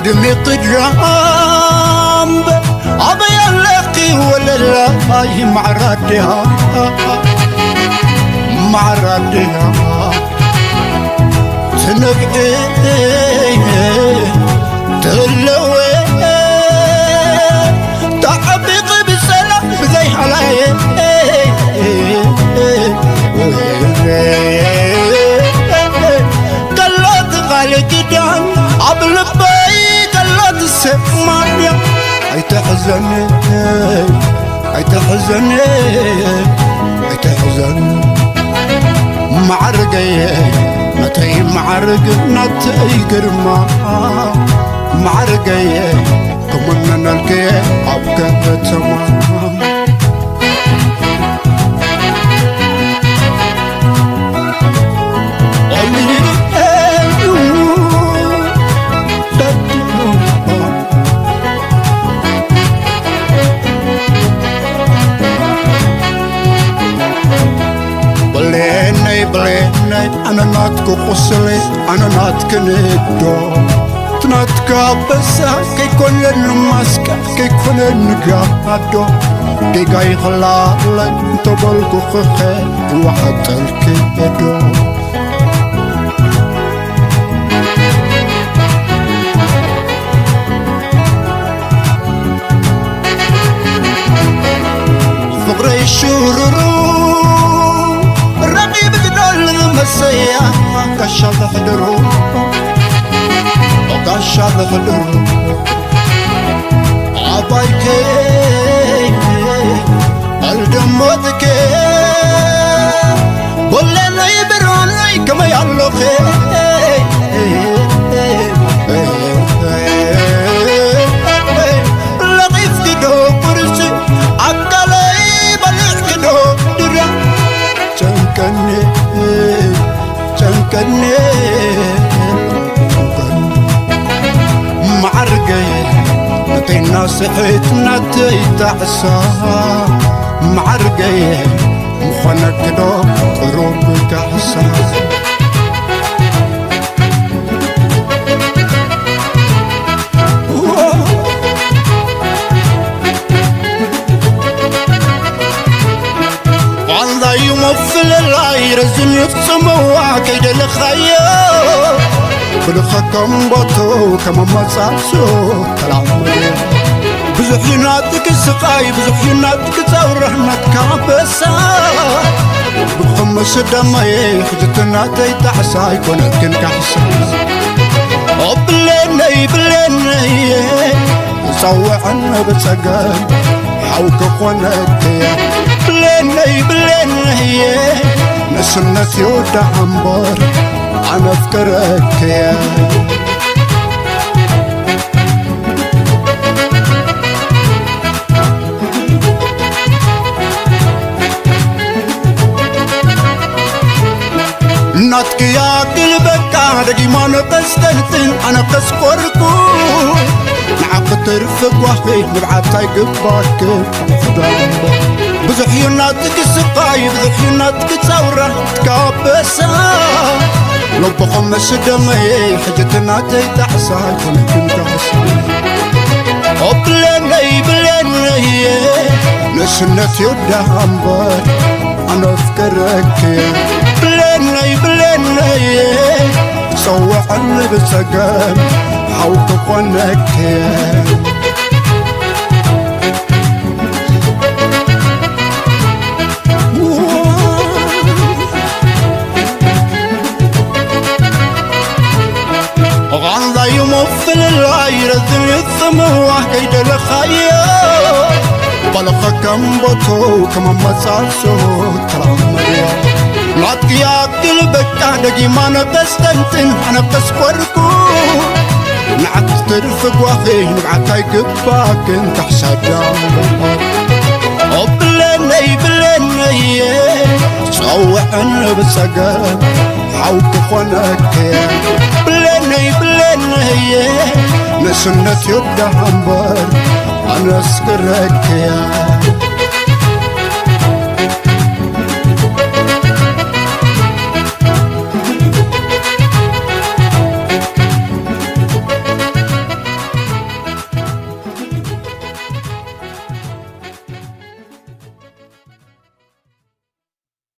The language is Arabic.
قدمي قدرام أبي ألاقي ولا لا معرضها تنقعي تلوي تعبق بسلام زي حلاي قلت غالي جدا عبل باي قلت سمعني اي تحزني معرقي نتي معرق نتي قرما معرقي كمنا نلقي أبقى تمام بليني أنا ناتكو قصلي أنا ناتك ندو تناتكا بسا كي كون الماسكا كي كون النقادو كي قاي خلالي تبالكو خخي وحتى الكيدو فقري شورورو مسيا كشاف خدرو وكشاف خدرو عبايكي الدموتكي بولنا يبروني كما يالوخي لغيف كدو برسي عقالي بلغ كدو درا جنكني معرقي نتي ناسحيت نتي تعسى معرقي مخنك دو قروب كحسى والله يمثل العير الزنيف سموا كيد الخيال بلخكم بطو كما مصاصو كلام بزحيناتك السقاي بزحيناتك تورحنك كعبسا بخمس دمي خجتناتي تحساي كونكن كحسا بليني صوعنا بتسقل حوك قونك بليني نسنت يودا عمبر أنا أفكرك يا ناتك يا قلبك عادي ما نقستنتن أنا قسقركو نعقد ترفق وحي نبعتاي قباك بزحيناتك السقاي بزحيناتك تصورة تكابسا لو بخمس دمي حجتناتي تحساي كنكن كحسا بليني نسنت يودا عمبر أنا أفكرك بليني صوعني بسقام حوك قونك غنضا يمثل العير الثموة كيد الخيال بلخكم بطو كما مساسو ترامريا ناتك يا قلبك عدقي ما نقستنتن أنا قسقركو نعك ترفق وخي نبعتاي قباك انت حسادام بليني صوعنا بسقام حوك خونك بليني نسنت يودا عمبر أنا أسكرك يا